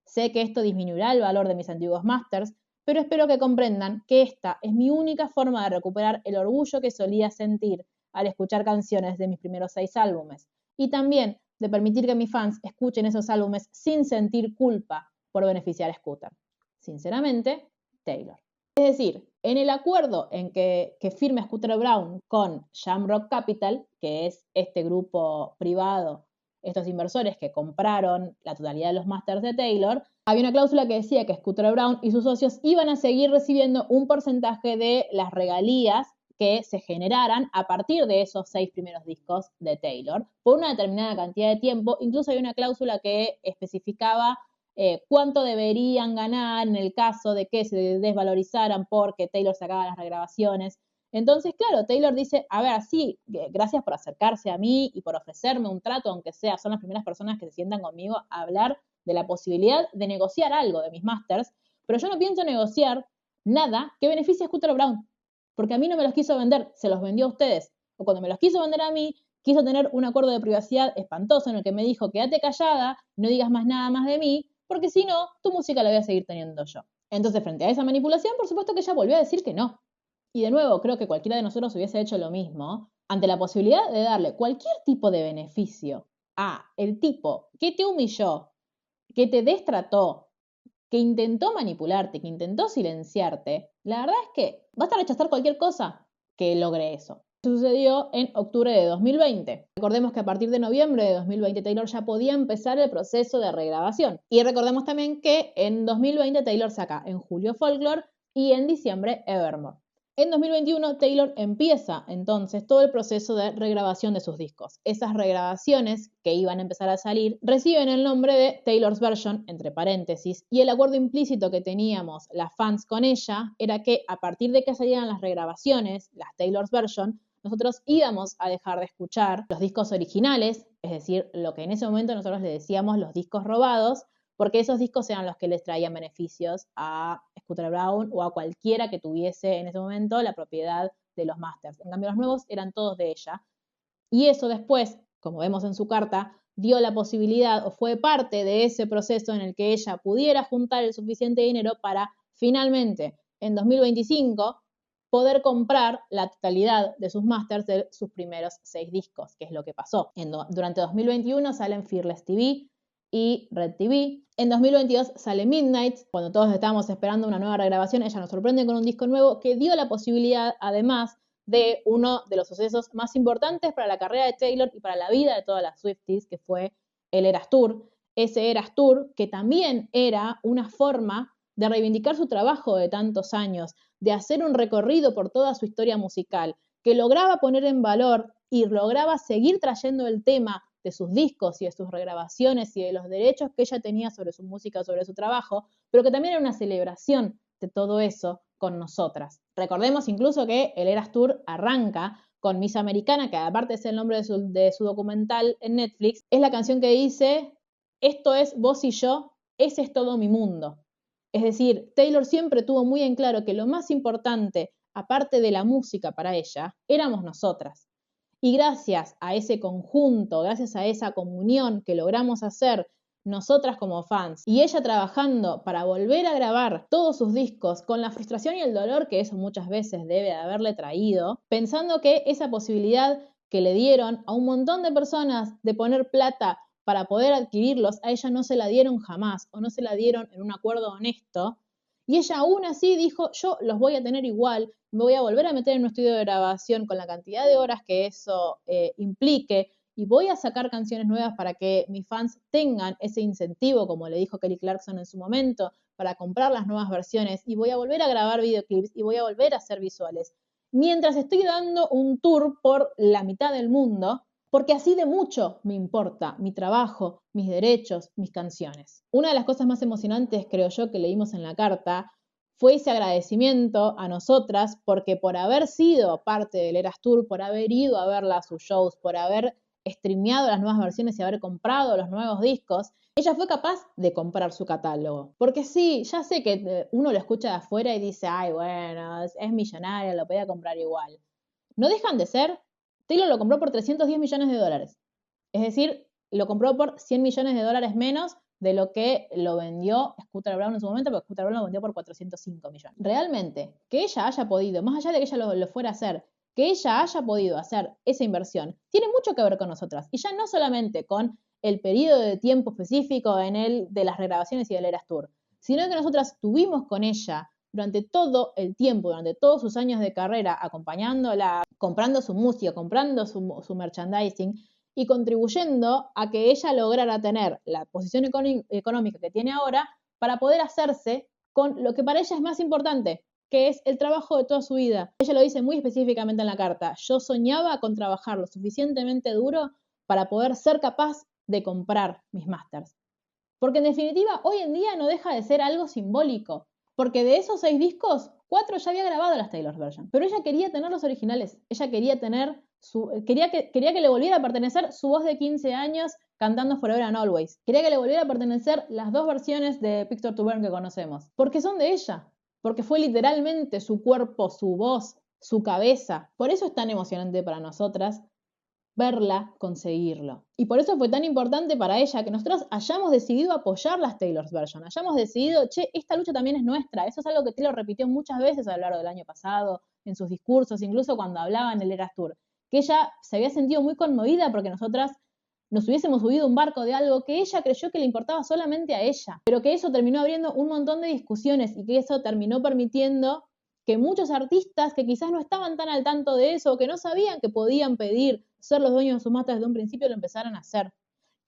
Sé que esto disminuirá el valor de mis antiguos masters, pero espero que comprendan que esta es mi única forma de recuperar el orgullo que solía sentir al escuchar canciones de mis primeros 6 álbumes y también de permitir que mis fans escuchen esos álbumes sin sentir culpa por beneficiar a Scooter. Sinceramente, Taylor. Es decir, en el acuerdo en que firme Scooter Braun con Shamrock Capital, que es este grupo privado, estos inversores que compraron la totalidad de los masters de Taylor, había una cláusula que decía que Scooter Braun y sus socios iban a seguir recibiendo un porcentaje de las regalías que se generaran a partir de esos 6 primeros discos de Taylor por una determinada cantidad de tiempo. Incluso hay una cláusula que especificaba cuánto deberían ganar en el caso de que se desvalorizaran porque Taylor sacaba las regrabaciones. Entonces, claro, Taylor dice, a ver, sí, gracias por acercarse a mí y por ofrecerme un trato, aunque sea, son las primeras personas que se sientan conmigo a hablar de la posibilidad de negociar algo de mis masters, pero yo no pienso negociar nada que beneficie a Scooter Braun, porque a mí no me los quiso vender, se los vendió a ustedes. O cuando me los quiso vender a mí, quiso tener un acuerdo de privacidad espantoso en el que me dijo, quédate callada, no digas más nada más de mí, porque si no, tu música la voy a seguir teniendo yo. Entonces, frente a esa manipulación, por supuesto que ella volvió a decir que no. Y de nuevo, creo que cualquiera de nosotros hubiese hecho lo mismo ante la posibilidad de darle cualquier tipo de beneficio a el tipo que te humilló, que te destrató, que intentó manipularte, que intentó silenciarte. La verdad es que basta rechazar cualquier cosa que logre eso. Sucedió en octubre de 2020. Recordemos que a partir de noviembre de 2020 Taylor ya podía empezar el proceso de regrabación. Y recordemos también que en 2020 Taylor saca en julio Folklore y en diciembre Evermore. En 2021 Taylor empieza entonces todo el proceso de regrabación de sus discos. Esas regrabaciones que iban a empezar a salir reciben el nombre de Taylor's Version, entre paréntesis, y el acuerdo implícito que teníamos las fans con ella era que a partir de que salieran las regrabaciones, las Taylor's Version, nosotros íbamos a dejar de escuchar los discos originales, es decir, lo que en ese momento nosotros le decíamos los discos robados, porque esos discos eran los que les traían beneficios a Scooter Braun o a cualquiera que tuviese en ese momento la propiedad de los masters. En cambio, los nuevos eran todos de ella. Y eso después, como vemos en su carta, dio la posibilidad o fue parte de ese proceso en el que ella pudiera juntar el suficiente dinero para finalmente, en 2025, poder comprar la totalidad de sus masters de sus primeros 6 discos, que es lo que pasó. Durante 2021 salen Fearless TV, y Red TV. En 2022 sale Midnight, cuando todos estábamos esperando una nueva regrabación, ella nos sorprende con un disco nuevo que dio la posibilidad, además, de uno de los sucesos más importantes para la carrera de Taylor y para la vida de todas las Swifties, que fue el Eras Tour. Ese Eras Tour, que también era una forma de reivindicar su trabajo de tantos años, de hacer un recorrido por toda su historia musical, que lograba poner en valor y lograba seguir trayendo el tema de sus discos y de sus regrabaciones y de los derechos que ella tenía sobre su música, sobre su trabajo, pero que también era una celebración de todo eso con nosotras. Recordemos incluso que el Eras Tour arranca con Miss Americana, que aparte es el nombre de su documental en Netflix, es la canción que dice, esto es vos y yo, ese es todo mi mundo. Es decir, Taylor siempre tuvo muy en claro que lo más importante, aparte de la música para ella, éramos nosotras. Y gracias a ese conjunto, gracias a esa comunión que logramos hacer nosotras como fans y ella trabajando para volver a grabar todos sus discos con la frustración y el dolor que eso muchas veces debe de haberle traído, pensando que esa posibilidad que le dieron a un montón de personas de poner plata para poder adquirirlos, a ella no se la dieron jamás o no se la dieron en un acuerdo honesto. Y ella aún así dijo, yo los voy a tener igual, me voy a volver a meter en un estudio de grabación con la cantidad de horas que eso implique y voy a sacar canciones nuevas para que mis fans tengan ese incentivo, como le dijo Kelly Clarkson en su momento, para comprar las nuevas versiones y voy a volver a grabar videoclips y voy a volver a hacer visuales. Mientras estoy dando un tour por la mitad del mundo, porque así de mucho me importa mi trabajo, mis derechos, mis canciones. Una de las cosas más emocionantes, creo yo, que leímos en la carta fue ese agradecimiento a nosotras porque por haber sido parte del Eras Tour, por haber ido a verla a sus shows, por haber streameado las nuevas versiones y haber comprado los nuevos discos, ella fue capaz de comprar su catálogo. Porque sí, ya sé que uno lo escucha de afuera y dice, ay, bueno, es millonaria, lo podía comprar igual. No dejan de ser. Taylor lo compró por 310 millones de dólares. Es decir, lo compró por 100 millones de dólares menos de lo que lo vendió Scooter Braun en su momento, porque Scooter Braun lo vendió por 405 millones. Realmente, que ella haya podido, más allá de que ella lo fuera a hacer, que ella haya podido hacer esa inversión, tiene mucho que ver con nosotras. Y ya no solamente con el periodo de tiempo específico en el de las regrabaciones y del Eras Tour, sino que nosotras tuvimos con ella durante todo el tiempo, durante todos sus años de carrera, acompañándola, comprando su música, comprando su merchandising y contribuyendo a que ella lograra tener la posición económica que tiene ahora para poder hacerse con lo que para ella es más importante, que es el trabajo de toda su vida. Ella lo dice muy específicamente en la carta. Yo soñaba con trabajar lo suficientemente duro para poder ser capaz de comprar mis masters. Porque en definitiva, hoy en día no deja de ser algo simbólico. Porque de esos 6 discos, 4 ya había grabado las Taylor's Version. Pero ella quería tener los originales. Ella quería tener quería que le volviera a pertenecer su voz de 15 años cantando Forever and Always. Quería que le volviera a pertenecer las 2 versiones de Picture to Burn que conocemos. Porque son de ella. Porque fue literalmente su cuerpo, su voz, su cabeza. Por eso es tan emocionante para nosotras verla conseguirlo. Y por eso fue tan importante para ella que nosotros hayamos decidido apoyar las Taylor's Version, hayamos decidido, che, esta lucha también es nuestra. Eso es algo que Taylor repitió muchas veces a lo largo del año pasado, en sus discursos, incluso cuando hablaba en el Eras Tour, que ella se había sentido muy conmovida porque nosotras nos hubiésemos subido un barco de algo que ella creyó que le importaba solamente a ella, pero que eso terminó abriendo un montón de discusiones y que eso terminó permitiendo que muchos artistas que quizás no estaban tan al tanto de eso, que no sabían que podían pedir ser los dueños de sus masters desde un principio, lo empezaran a hacer.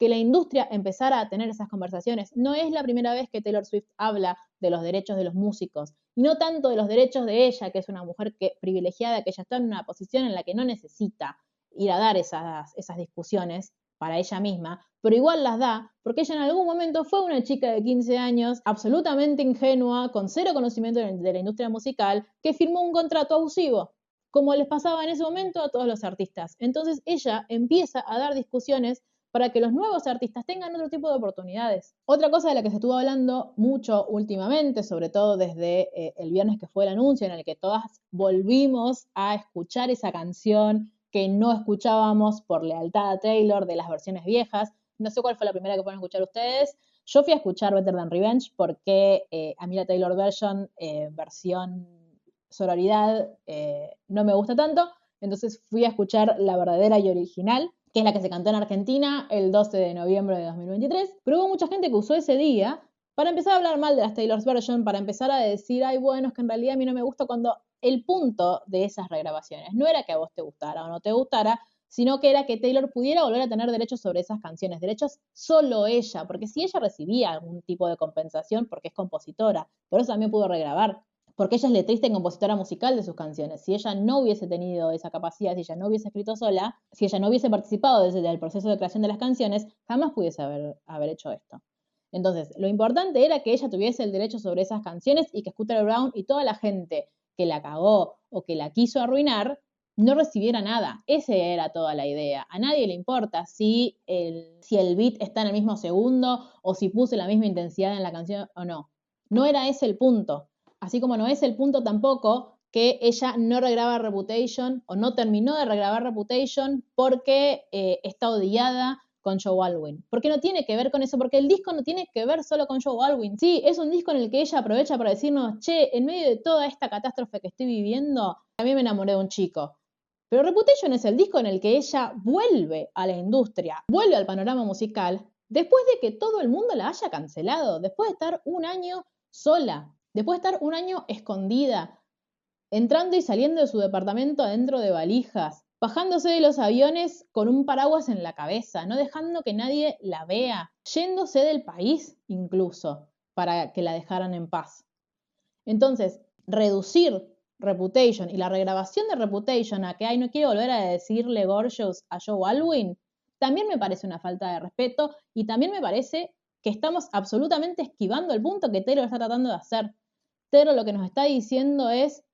Que la industria empezara a tener esas conversaciones. No es la primera vez que Taylor Swift habla de los derechos de los músicos, y no tanto de los derechos de ella, que es una mujer privilegiada, que ya está en una posición en la que no necesita ir a dar esas discusiones para ella misma, pero igual las da porque ella en algún momento fue una chica de 15 años absolutamente ingenua, con cero conocimiento de la industria musical, que firmó un contrato abusivo, como les pasaba en ese momento a todos los artistas. Entonces ella empieza a dar discusiones para que los nuevos artistas tengan otro tipo de oportunidades. Otra cosa de la que se estuvo hablando mucho últimamente, sobre todo desde el viernes que fue el anuncio en el que todas volvimos a escuchar esa canción que no escuchábamos por lealtad a Taylor de las versiones viejas. No sé cuál fue la primera que fueron a escuchar ustedes. Yo fui a escuchar Better Than Revenge porque a mí la Taylor version, versión sororidad, no me gusta tanto. Entonces fui a escuchar la verdadera y original. que es la que se cantó en Argentina el 12 de noviembre de 2023, pero hubo mucha gente que usó ese día para empezar a hablar mal de las Taylor's Version, para empezar a decir, ay, bueno, es que en realidad a mí no me gusta, cuando el punto de esas regrabaciones no era que a vos te gustara o no te gustara, sino que era que Taylor pudiera volver a tener derechos sobre esas canciones, derechos solo ella, porque si ella recibía algún tipo de compensación, porque es compositora, por eso también pudo regrabar, porque ella es letrista y compositora musical de sus canciones. Si ella no hubiese tenido esa capacidad, si ella no hubiese escrito sola, si ella no hubiese participado desde el proceso de creación de las canciones, jamás pudiese haber hecho esto. Entonces, lo importante era que ella tuviese el derecho sobre esas canciones y que Scooter Braun y toda la gente que la cagó o que la quiso arruinar no recibiera nada. Esa era toda la idea. A nadie le importa si el beat está en el mismo segundo o si puse la misma intensidad en la canción o no. No era ese el punto. Así como no es el punto tampoco que ella no regraba Reputation o no terminó de regrabar Reputation porque está odiada con Joe Alwyn. Porque no tiene que ver con eso, porque el disco no tiene que ver solo con Joe Alwyn. Sí, es un disco en el que ella aprovecha para decirnos, che, en medio de toda esta catástrofe que estoy viviendo, también me enamoré de un chico. Pero Reputation es el disco en el que ella vuelve a la industria, vuelve al panorama musical, después de que todo el mundo la haya cancelado, después de estar un año sola, después de estar un año escondida, entrando y saliendo de su departamento adentro de valijas, bajándose de los aviones con un paraguas en la cabeza, no dejando que nadie la vea, yéndose del país incluso, para que la dejaran en paz. Entonces, reducir Reputation y la regrabación de Reputation a que, ay, no quiero volver a decirle Gorgeous a Joe Alwyn, también me parece una falta de respeto y también me parece que estamos absolutamente esquivando el punto que Taylor está tratando de hacer. Taylor lo que nos está diciendo es,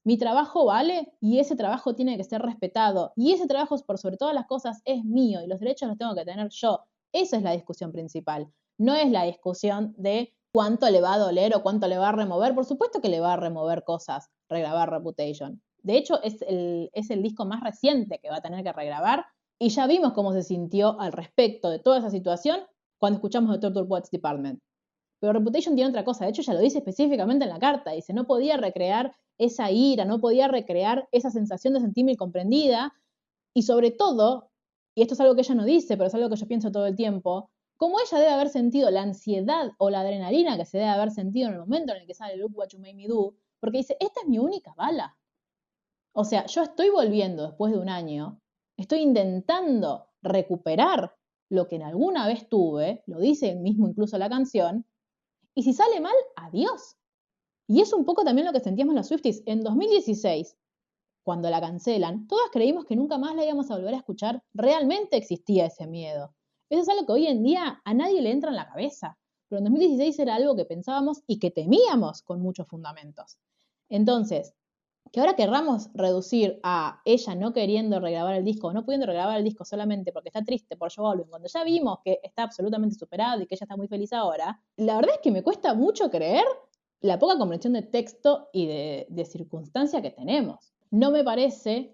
mi trabajo vale y ese trabajo tiene que ser respetado y ese trabajo por sobre todas las cosas es mío y los derechos los tengo que tener yo. Esa es la discusión principal. No es la discusión de cuánto le va a doler o cuánto le va a remover. Por supuesto que le va a remover cosas regrabar Reputation. De hecho, es el disco más reciente que va a tener que regrabar y ya vimos cómo se sintió al respecto de toda esa situación cuando escuchamos The Torture Poets Department. Pero Reputation tiene otra cosa, de hecho ya lo dice específicamente en la carta, dice, no podía recrear esa ira, no podía recrear esa sensación de sentirme incomprendida y sobre todo, y esto es algo que ella no dice, pero es algo que yo pienso todo el tiempo, como ella debe haber sentido la ansiedad o la adrenalina que se debe haber sentido en el momento en el que sale Look What You Made Me Do, porque dice, esta es mi única bala. O sea, yo estoy volviendo después de un año, estoy intentando recuperar lo que en alguna vez tuve, lo dice mismo incluso la canción, y si sale mal, adiós. Y es un poco también lo que sentíamos los Swifties. En 2016, cuando la cancelan, todas creímos que nunca más la íbamos a volver a escuchar. Realmente existía ese miedo. Eso es algo que hoy en día a nadie le entra en la cabeza. Pero en 2016 era algo que pensábamos y que temíamos con muchos fundamentos. Entonces, que ahora querramos reducir a ella no queriendo regrabar el disco o no pudiendo regrabar el disco solamente porque está triste por Joe Alwyn, cuando ya vimos que está absolutamente superado y que ella está muy feliz ahora, la verdad es que me cuesta mucho creer la poca comprensión de texto y de circunstancia que tenemos. No me parece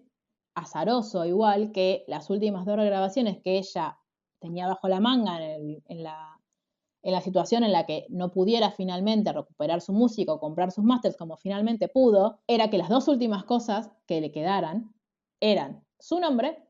azaroso igual que las últimas dos regrabaciones que ella tenía bajo la manga en la situación en la que no pudiera finalmente recuperar su música o comprar sus masters como finalmente pudo, era que las dos últimas cosas que le quedaran eran su nombre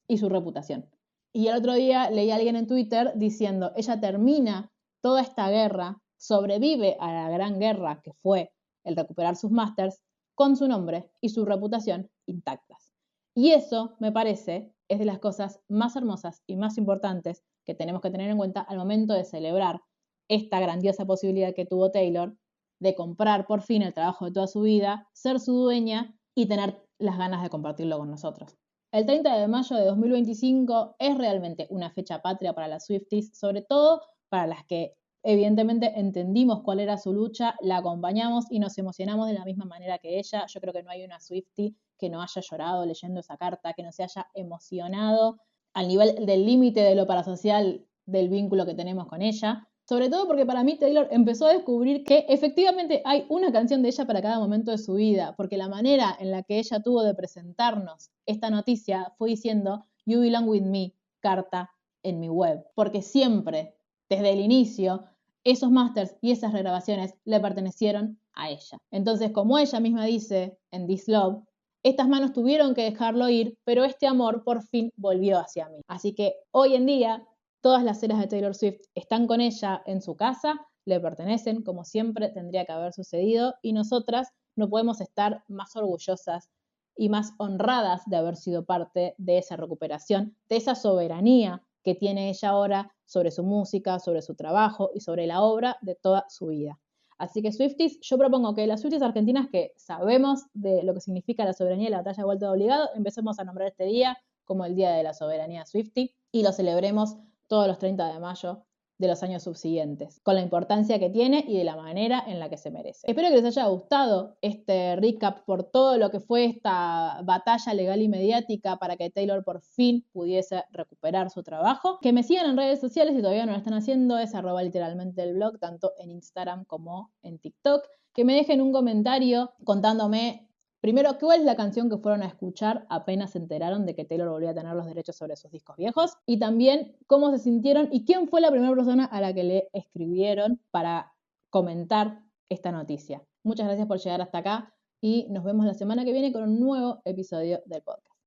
y su reputación. Y el otro día leí a alguien en Twitter diciendo, ella termina toda esta guerra, sobrevive a la gran guerra que fue el recuperar sus masters con su nombre y su reputación intactas. Y eso, me parece, es de las cosas más hermosas y más importantes que tenemos que tener en cuenta al momento de celebrar esta grandiosa posibilidad que tuvo Taylor de comprar por fin el trabajo de toda su vida, ser su dueña y tener las ganas de compartirlo con nosotros. El 30 de mayo de 2025 es realmente una fecha patria para las Swifties, sobre todo para las que evidentemente entendimos cuál era su lucha, la acompañamos y nos emocionamos de la misma manera que ella. Yo creo que no hay una Swiftie que no haya llorado leyendo esa carta, que no se haya emocionado al nivel del límite de lo parasocial del vínculo que tenemos con ella. Sobre todo porque para mí Taylor empezó a descubrir que efectivamente hay una canción de ella para cada momento de su vida, porque la manera en la que ella tuvo de presentarnos esta noticia fue diciendo You belong with me, carta en mi web, porque siempre, desde el inicio, esos masters y esas regrabaciones le pertenecieron a ella. Entonces, como ella misma dice en This Love, Estas manos tuvieron que dejarlo ir, pero este amor por fin volvió hacia mí. Así que hoy en día todas las ceras de Taylor Swift están con ella en su casa, le pertenecen como siempre tendría que haber sucedido y nosotras no podemos estar más orgullosas y más honradas de haber sido parte de esa recuperación, de esa soberanía que tiene ella ahora sobre su música, sobre su trabajo y sobre la obra de toda su vida. Así que Swifties, yo propongo que las Swifties argentinas que sabemos de lo que significa la soberanía y la batalla de vuelta de obligado, empecemos a nombrar este día como el Día de la Soberanía Swiftie y lo celebremos todos los 30 de mayo de los años subsiguientes, con la importancia que tiene y de la manera en la que se merece. Espero que les haya gustado este recap por todo lo que fue esta batalla legal y mediática para que Taylor por fin pudiese recuperar su trabajo. Que me sigan en redes sociales si todavía no lo están haciendo, es @literalmente el blog, tanto en Instagram como en TikTok. Que me dejen un comentario contándome primero, ¿cuál es la canción que fueron a escuchar apenas se enteraron de que Taylor volvía a tener los derechos sobre sus discos viejos? Y también, ¿cómo se sintieron y quién fue la primera persona a la que le escribieron para comentar esta noticia? Muchas gracias por llegar hasta acá y nos vemos la semana que viene con un nuevo episodio del podcast.